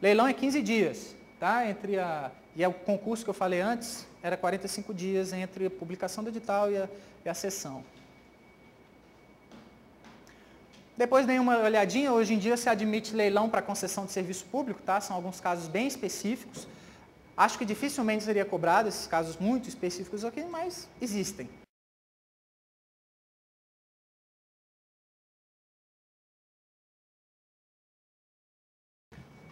Leilão é 15 dias, tá? E o concurso que eu falei antes era 45 dias entre a publicação do edital e a sessão. Depois dei uma olhadinha, hoje em dia se admite leilão para concessão de serviço público, tá? São alguns casos bem específicos. Acho que dificilmente seria cobrado esses casos muito específicos aqui, mas existem.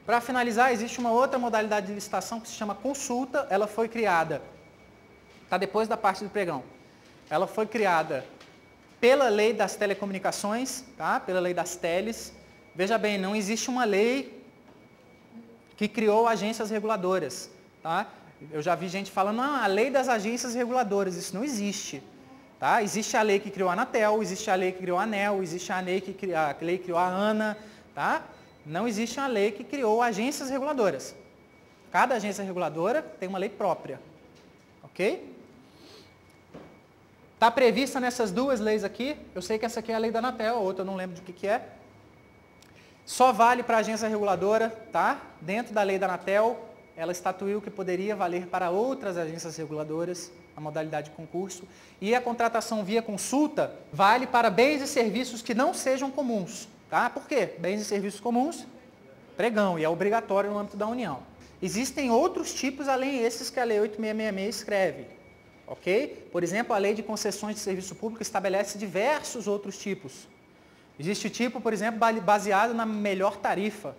Para finalizar, existe uma outra modalidade de licitação que se chama consulta. Ela foi criada, está depois da parte do pregão. Ela foi criada pela lei das telecomunicações, tá? Pela lei das teles. Veja bem, não existe uma lei que criou agências reguladoras, tá? Eu já vi gente falando, não, a lei das agências reguladoras, isso não existe. Tá? Existe a lei que criou a Anatel, existe a lei que criou a ANEEL, existe a lei que criou a ANA, tá? Não existe uma lei que criou agências reguladoras. Cada agência reguladora tem uma lei própria. Ok? Está prevista nessas duas leis aqui. Eu sei que essa aqui é a lei da Anatel, a outra eu não lembro de que é. Só vale para a agência reguladora, tá? Dentro da lei da Anatel, ela estatuiu que poderia valer para outras agências reguladoras, a modalidade de concurso. E a contratação via consulta vale para bens e serviços que não sejam comuns. Tá? Por quê? Bens e serviços comuns, pregão, e é obrigatório no âmbito da União. Existem outros tipos além desses que a Lei 8666 escreve. Ok? Por exemplo, a Lei de Concessões de Serviço Público estabelece diversos outros tipos. Existe o tipo, por exemplo, baseado na melhor tarifa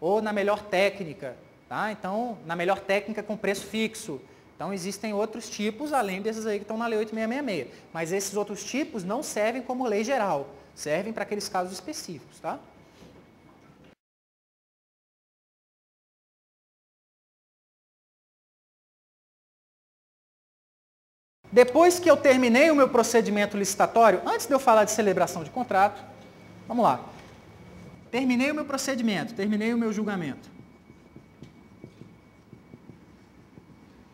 ou na melhor técnica. Tá? Então, na melhor técnica com preço fixo. Então, existem outros tipos além desses aí que estão na Lei 8666. Mas esses outros tipos não servem como lei geral. Servem para aqueles casos específicos, tá? Depois que eu terminei o meu procedimento licitatório, antes de eu falar de celebração de contrato, vamos lá. Terminei o meu procedimento, terminei o meu julgamento.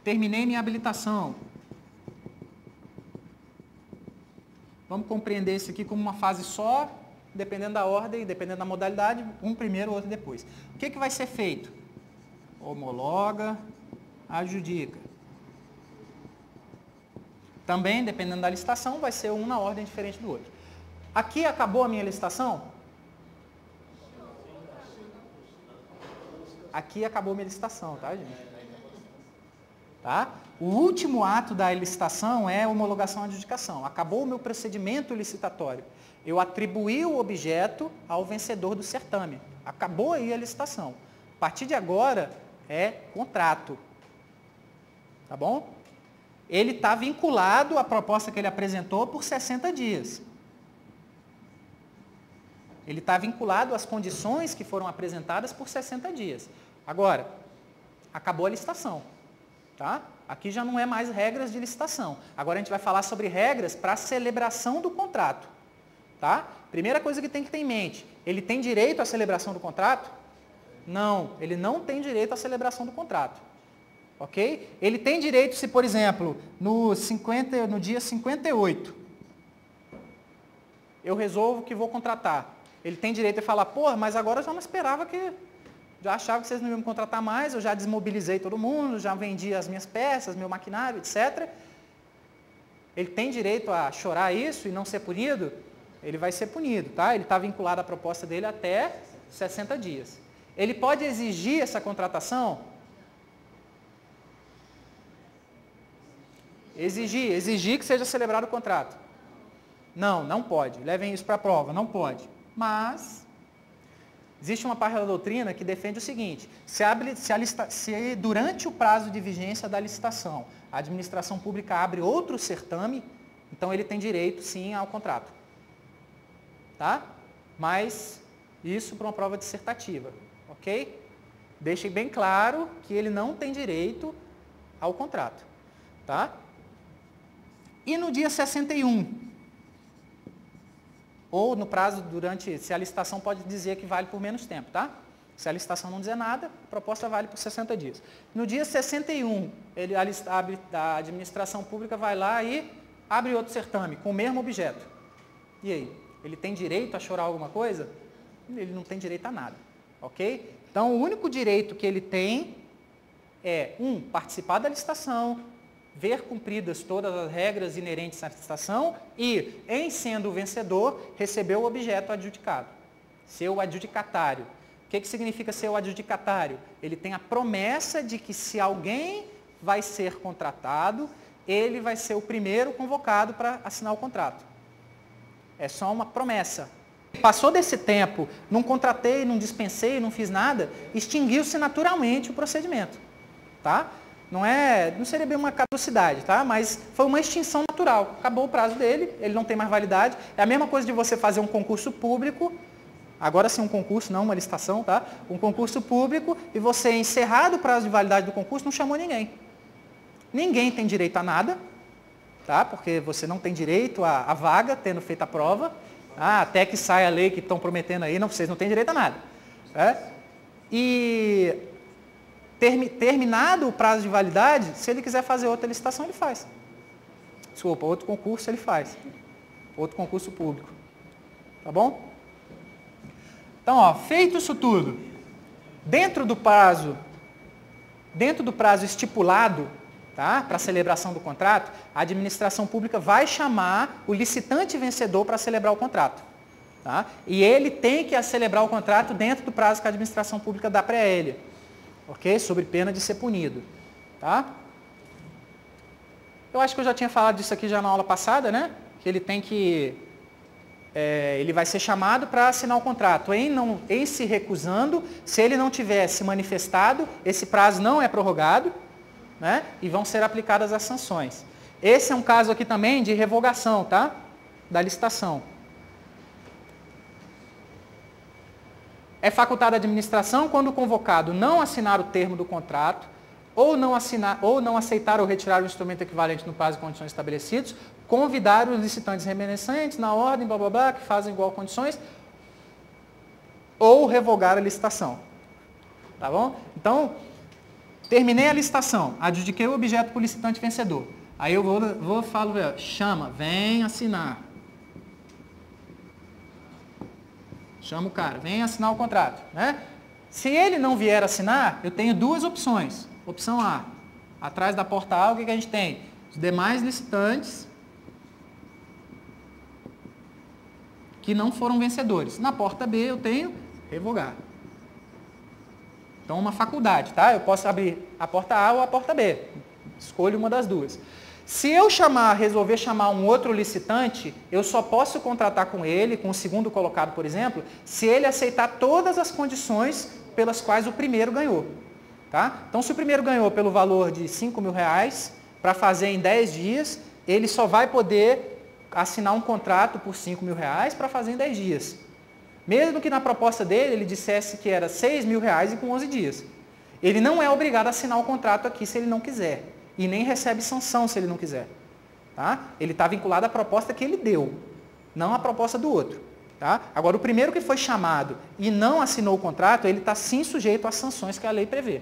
Terminei minha habilitação. Vamos compreender isso aqui como uma fase só, dependendo da ordem, dependendo da modalidade, um primeiro, outro depois. O que vai ser feito? Homologa, adjudica. Também, dependendo da licitação, vai ser um na ordem diferente do outro. Aqui acabou a minha licitação? Aqui acabou a minha licitação, tá, gente? Tá? O último ato da licitação é a homologação e adjudicação. Acabou o meu procedimento licitatório. Eu atribuí o objeto ao vencedor do certame. Acabou aí a licitação. A partir de agora é contrato. Tá bom? Ele está vinculado à proposta que ele apresentou por 60 dias. Ele está vinculado às condições que foram apresentadas por 60 dias. Agora, acabou a licitação. Tá? Aqui já não é mais regras de licitação. Agora a gente vai falar sobre regras para a celebração do contrato. Tá? Primeira coisa que tem que ter em mente, ele tem direito à celebração do contrato? Não, ele não tem direito à celebração do contrato. Ok? Ele tem direito se, por exemplo, no dia 58, eu resolvo que vou contratar. Ele tem direito de falar, pô, mas agora eu já não esperava que... Já achava que vocês não iam me contratar mais, eu já desmobilizei todo mundo, já vendi as minhas peças, meu maquinário, etc. Ele tem direito a chorar isso e não ser punido? Ele vai ser punido, tá? Ele está vinculado à proposta dele até 60 dias. Ele pode exigir essa contratação? Exigir que seja celebrado o contrato. Não, não pode. Levem isso para a prova, não pode. Mas... existe uma parte da doutrina que defende o seguinte, se durante o prazo de vigência da licitação a administração pública abre outro certame, então ele tem direito sim ao contrato. Tá? Mas isso para uma prova dissertativa, ok? Deixem bem claro que ele não tem direito ao contrato. Tá? E no dia 61? Ou no prazo se a licitação pode dizer que vale por menos tempo, tá? Se a licitação não dizer nada, a proposta vale por 60 dias. No dia 61, a administração pública vai lá e abre outro certame com o mesmo objeto. E aí? Ele tem direito a chorar alguma coisa? Ele não tem direito a nada. ok? Então, o único direito que ele tem é, participar da licitação, ver cumpridas todas as regras inerentes à licitação e, em sendo o vencedor, receber o objeto adjudicado, ser o adjudicatário. O que significa ser o adjudicatário? Ele tem a promessa de que se alguém vai ser contratado, ele vai ser o primeiro convocado para assinar o contrato. É só uma promessa. Passou desse tempo, não contratei, não dispensei, não fiz nada, extinguiu-se naturalmente o procedimento. Tá? Não seria bem uma caducidade, tá? Mas foi uma extinção natural. Acabou o prazo dele, ele não tem mais validade. É a mesma coisa de você fazer um concurso público, agora sim um concurso, não uma licitação, tá? Um concurso público e você, encerrado o prazo de validade do concurso, não chamou ninguém. Ninguém tem direito a nada, tá? Porque você não tem direito à vaga, tendo feito a prova. Até que saia a lei que estão prometendo aí, vocês não têm direito a nada. E terminado o prazo de validade, se ele quiser fazer outra licitação, ele faz. Desculpa, outro concurso ele faz. Outro concurso público. Tá bom? Então, ó, feito isso tudo, dentro do prazo estipulado, tá, para a celebração do contrato, a administração pública vai chamar o licitante vencedor para celebrar o contrato. Tá? E ele tem que celebrar o contrato dentro do prazo que a administração pública dá para ele. Ok? Sob pena de ser punido. Tá? Eu acho que eu já tinha falado disso aqui já na aula passada, né? Que ele tem que... ele vai ser chamado para assinar o contrato. Em se recusando, se ele não tiver se manifestado, esse prazo não é prorrogado, né? E vão ser aplicadas as sanções. Esse é um caso aqui também de revogação, tá? Da licitação. É facultada a administração quando o convocado não assinar o termo do contrato, ou não aceitar ou retirar o instrumento equivalente no prazo e condições estabelecidos, convidar os licitantes remanescentes na ordem, blá blá blá, que fazem igual condições, ou revogar a licitação. Tá bom? Então, terminei a licitação, adjudiquei o objeto para o licitante vencedor. Aí eu falo, chama, vem assinar. Chama o cara, vem assinar o contrato. Né? Se ele não vier assinar, eu tenho duas opções. Opção A, atrás da porta A, o que a gente tem? Os demais licitantes que não foram vencedores. Na porta B eu tenho revogar. Então, uma faculdade, tá? Eu posso abrir a porta A ou a porta B. Escolho uma das duas. Se eu resolver chamar um outro licitante, eu só posso contratar com ele, com o segundo colocado, por exemplo, se ele aceitar todas as condições pelas quais o primeiro ganhou. Tá? Então, se o primeiro ganhou pelo valor de R$5.000 para fazer em 10 dias, ele só vai poder assinar um contrato por R$5.000 para fazer em 10 dias. Mesmo que na proposta dele ele dissesse que era R$6.000 e com 11 dias. Ele não é obrigado a assinar o contrato aqui se ele não quiser. E nem recebe sanção se ele não quiser. Tá? Ele está vinculado à proposta que ele deu, não à proposta do outro. Tá? Agora, o primeiro que foi chamado e não assinou o contrato, ele está sim sujeito às sanções que a lei prevê.